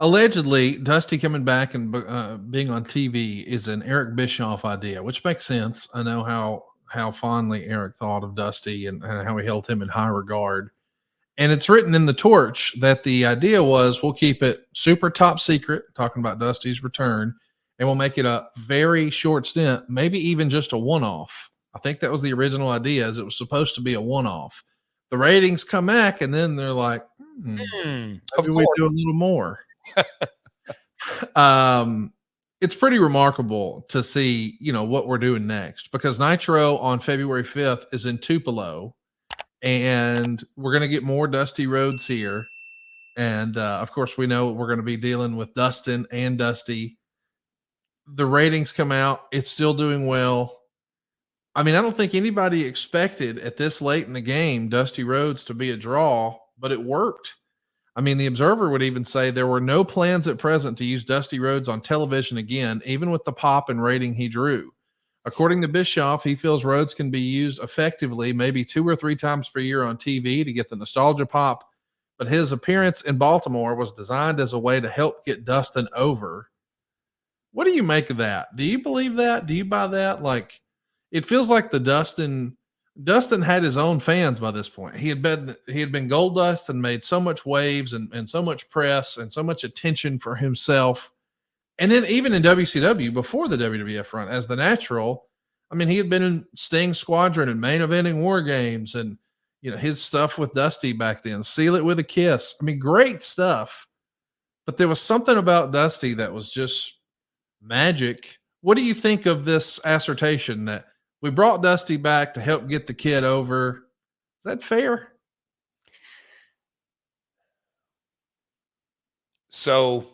Allegedly, Dusty coming back and being on TV is an Eric Bischoff idea, which makes sense. I know how fondly Eric thought of Dusty and how he held him in high regard. And it's written in the torch that the idea was we'll keep it super top secret, talking about Dusty's return, and we'll make it a very short stint, maybe even just a one-off. I think that was the original idea, as it was supposed to be a one-off. The ratings come back, and then they're like, of maybe we course. do a little more. It's pretty remarkable to see, what we're doing next, because Nitro on February 5th is in Tupelo, and we're going to get more Dusty Rhodes here. And of course, we know we're going to be dealing with Dustin and Dusty. The ratings come out, it's still doing well. I mean, I don't think anybody expected at this late in the game Dusty Rhodes to be a draw, but it worked. I mean, the Observer would even say there were no plans at present to use Dusty Rhodes on television again, even with the pop and rating he drew. According to Bischoff, he feels Rhodes can be used effectively, maybe 2 or 3 times per year on TV to get the nostalgia pop, but his appearance in Baltimore was designed as a way to help get Dustin over. What do you make of that? Do you believe that? Do you buy that? Like, it feels like Dustin had his own fans by this point. He had been Gold Dust and made so much waves and so much press and so much attention for himself. And then even in WCW before the WWF run as the Natural, I mean, he had been in Sting Squadron and main eventing War Games and, his stuff with Dusty back then, Seal It With a Kiss. I mean, great stuff. But there was something about Dusty that was just magic. What do you think of this assertion that we brought Dusty back to help get the kid over? Is that fair? So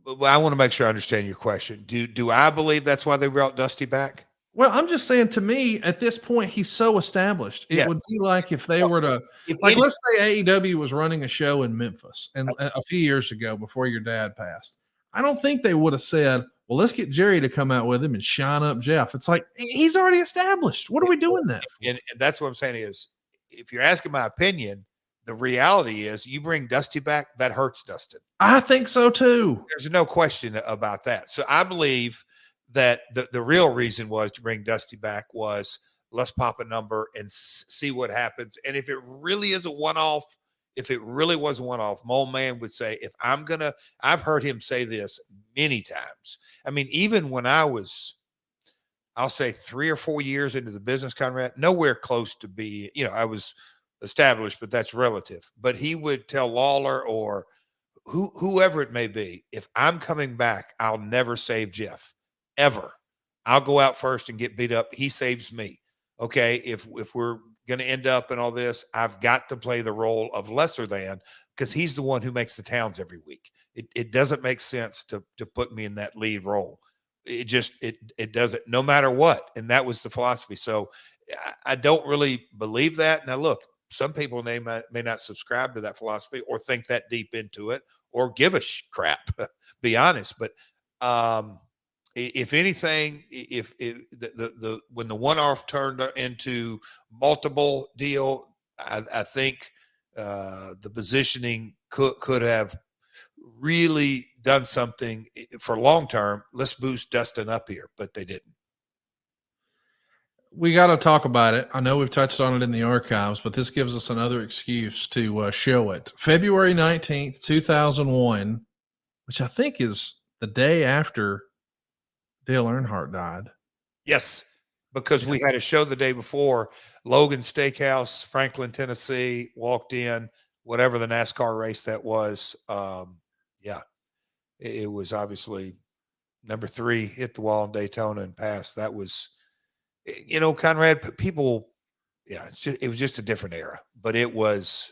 I want to make sure I understand your question. Do I believe that's why they brought Dusty back? Well, I'm just saying, to me, at this point, he's so established. It would be like if they were to, let's say AEW was running a show in Memphis and a few years ago before your dad passed. I don't think they would have said, well, let's get Jerry to come out with him and shine up Jeff. It's like, he's already established. What are we doing that for? And that's what I'm saying is, if you're asking my opinion, the reality is you bring Dusty back, that hurts Dustin. I think so too. There's no question about that. So I believe that the real reason was to bring Dusty back was let's pop a number and see what happens. And if it really is a one-off, if it really was a one-off, Mole Man would say, I've heard him say this many times. I mean, even when I was, I'll say 3 or 4 years into the business, Conrad, nowhere close to be, I was established, but that's relative. But he would tell Lawler or whoever it may be, if I'm coming back, I'll never save Jeff. Ever. I'll go out first and get beat up. He saves me. Okay. If we're going to end up in all this, I've got to play the role of lesser than, because he's the one who makes the towns every week. It doesn't make sense to put me in that lead role. It doesn't, no matter what. And that was the philosophy. So I don't really believe that. Now look, some people may not subscribe to that philosophy or think that deep into it or give a crap, be honest. But, if anything, if when the one-off turned into multiple deal, I think the positioning could have really done something for long term. Let's boost Dustin up here, but they didn't. We got to talk about it. I know we've touched on it in the archives, but this gives us another excuse to show it. February 19th, 2001, which I think is the day after Dale Earnhardt died. Yes, because we had a show the day before. Logan Steakhouse, Franklin, Tennessee, walked in, whatever the NASCAR race that was. It was obviously number 3, hit the wall in Daytona and passed. That was, Conrad, people, it was just a different era. But it was,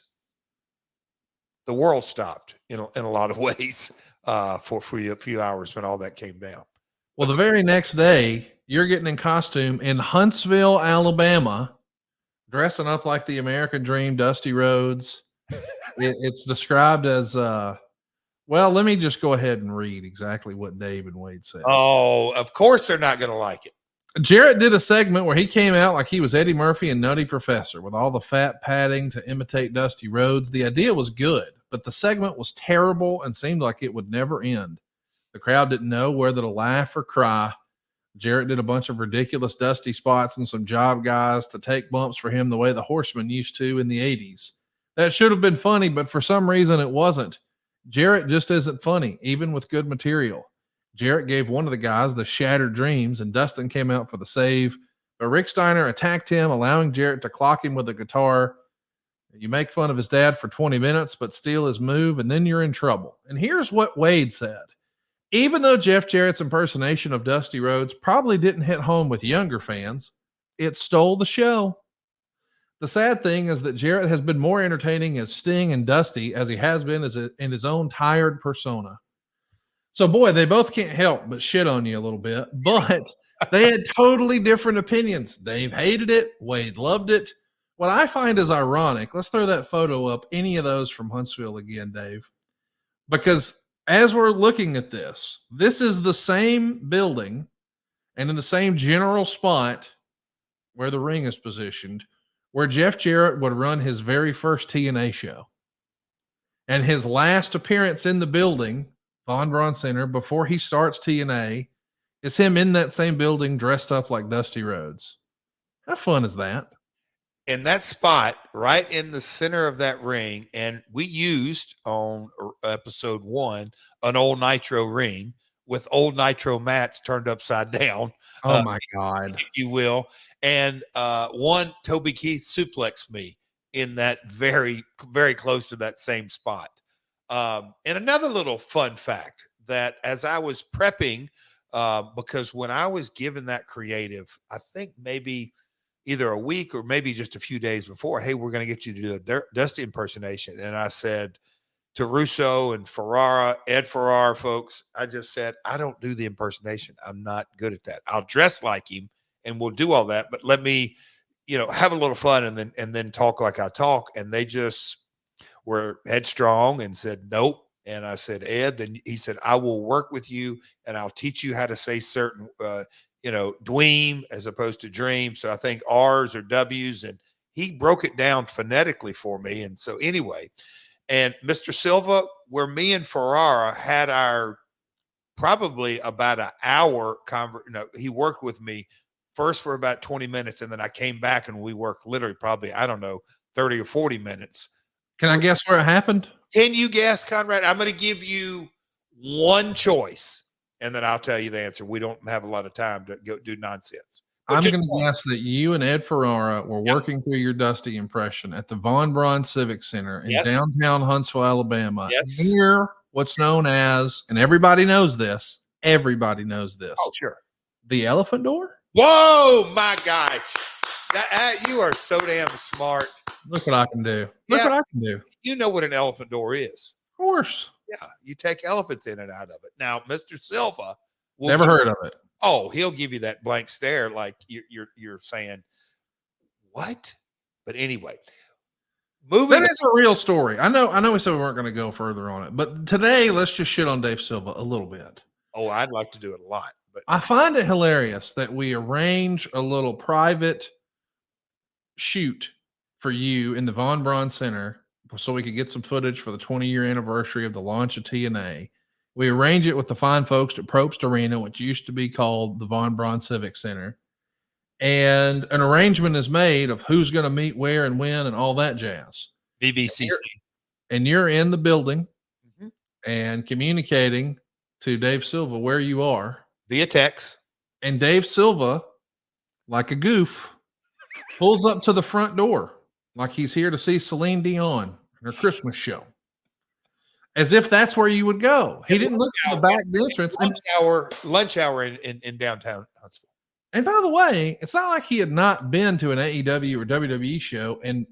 the world stopped in a lot of ways for a few hours when all that came down. Well, the very next day, you're getting in costume in Huntsville, Alabama, dressing up like the American Dream, Dusty Rhodes. It's described as, well, let me just go ahead and read exactly what Dave and Wade said. Oh, of course they're not going to like it. Jarrett did a segment where he came out like he was Eddie Murphy and Nutty Professor with all the fat padding to imitate Dusty Rhodes. The idea was good, but the segment was terrible and seemed like it would never end. The crowd didn't know whether to laugh or cry. Jarrett did a bunch of ridiculous Dusty spots and some job guys to take bumps for him the way the Horsemen used to in the 80s. That should have been funny, but for some reason it wasn't. Jarrett just isn't funny, even with good material. Jarrett gave one of the guys the shattered dreams, and Dustin came out for the save. But Rick Steiner attacked him, allowing Jarrett to clock him with a guitar. You make fun of his dad for 20 minutes, but steal his move, and then you're in trouble. And here's what Wade said. Even though Jeff Jarrett's impersonation of Dusty Rhodes probably didn't hit home with younger fans, it stole the show. The sad thing is that Jarrett has been more entertaining as Sting and Dusty as he has been in his own tired persona. So, boy, they both can't help but shit on you a little bit, but they had totally different opinions. Dave hated it. Wade loved it. What I find is ironic, let's throw that photo up, any of those from Huntsville again, Dave, because as we're looking at this, this is the same building and in the same general spot where the ring is positioned, where Jeff Jarrett would run his very first TNA show. And his last appearance in the building, Von Braun Center, before he starts TNA, is him in that same building dressed up like Dusty Rhodes. How fun is that? In that spot, right in the center of that ring, and we used on episode 1 an old Nitro ring with old Nitro mats turned upside down. Oh my God. If you will. And one Toby Keith suplexed me in that very, very close to that same spot. And another little fun fact that as I was prepping, because when I was given that creative, I think maybe either a week or maybe just a few days before, hey, we're going to get you to do a Dusty impersonation. And I said to Russo and Ferrara, Ed Ferrara folks, I just said, I don't do the impersonation. I'm not good at that. I'll dress like him and we'll do all that, but let me, have a little fun and then talk like I talk. And they just were headstrong and said, nope. And I said, Ed, then he said, I will work with you and I'll teach you how to say certain, dweem as opposed to dream. So I think R's or W's, and he broke it down phonetically for me. And so anyway, and Mr. Silva, where me and Ferrara had our probably about an hour he worked with me first for about 20 minutes. And then I came back and we worked literally probably, 30 or 40 minutes. Can I guess where it happened? Can you guess, Conrad? I'm going to give you one choice, and then I'll tell you the answer. We don't have a lot of time to go do nonsense. I'm going to guess that you and Ed Ferrara were working through your Dusty impression at the Von Braun Civic Center in downtown Huntsville, Alabama. Yes. Near what's known as, and everybody knows this. Oh, sure. The Elephant Door? Whoa, my gosh. You are so damn smart. Look what I can do. Look what I can do. You know what an elephant door is. Of course. Yeah, you take elephants in and out of it. Now, Mr. Silva, never heard of it. Oh, he'll give you that blank stare, like you're saying, what? But anyway, that is a real story. I know. We said we weren't going to go further on it, but today let's just shit on Dave Silva a little bit. Oh, I'd like to do it a lot, but I find it hilarious that we arrange a little private shoot for you in the Von Braun Center so we could get some footage for the 20-year anniversary of the launch of TNA. We arrange it with the fine folks at Probst Arena, which used to be called the Von Braun Civic Center. And an arrangement is made of who's going to meet where and when and all that jazz. BBCC. And you're in the building and communicating to Dave Silva where you are. Via text. And Dave Silva, like a goof, pulls up to the front door like he's here to see Celine Dion in her Christmas show. As if that's where you would go. He didn't look at the back entrance. Lunch hour in downtown Huntsville. And by the way, it's not like he had not been to an AEW or WWE show and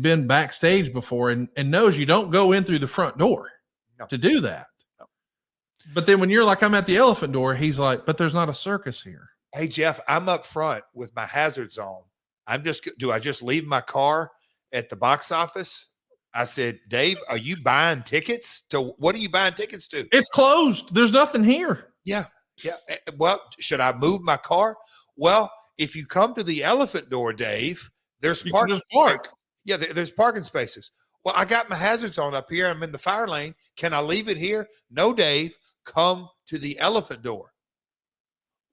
been backstage before and knows you don't go in through the front door to do that. No. But then when you're like, I'm at the Elephant Door, he's like, but there's not a circus here. Hey, Jeff, I'm up front with my hazards on. Do I just leave my car at the box office? I said, Dave, are you buying tickets to what are you buying tickets to? It's closed. There's nothing here. Yeah. Well, should I move my car? Well, if you come to the Elephant Door, Dave, there's parking spaces. Yeah, there's parking spaces. Well, I got my hazards on up here. I'm in the fire lane. Can I leave it here? No, Dave. Come to the elephant door.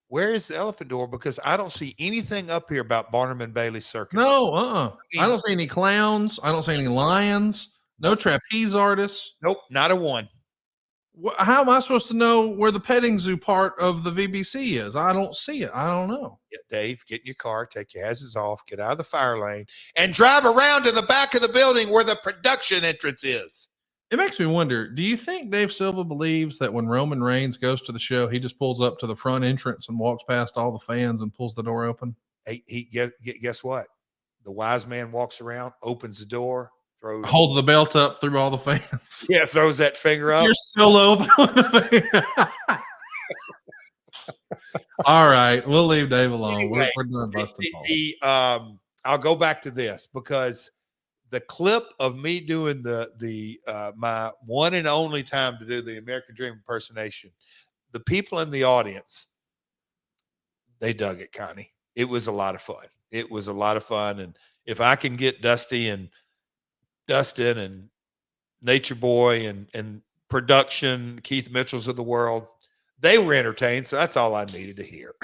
Where is the elephant door? Because I don't see anything up here about Barnum and Bailey Circus. No, I don't see any clowns. I don't see any lions. No trapeze artists. Nope, not a one. How am I supposed to know where the petting zoo part of the VBC is? I don't see it. I don't know. Yeah, Dave, get in your car, take your hazards off, get out of the fire lane, and drive around to the back of the building where the production entrance is. It makes me wonder, do you think Dave Silva believes that when Roman Reigns goes to the show, he just pulls up to the front entrance and walks past all the fans and pulls the door open? Guess what? The wise man walks around, opens the door, holds the belt up through all the fans. Yeah, throws that finger up. You're so low throwing the finger. All right, we'll leave Dave alone. Anyway, we're done busting balls. I'll go back to this because the clip of me doing my one and only time to do the American Dream impersonation, the people in the audience, they dug it, Connie. It was a lot of fun. It was a lot of fun. And if I can get Dusty and Dustin and Nature Boy and production, Keith Mitchell's of the world, they were entertained. So that's all I needed to hear.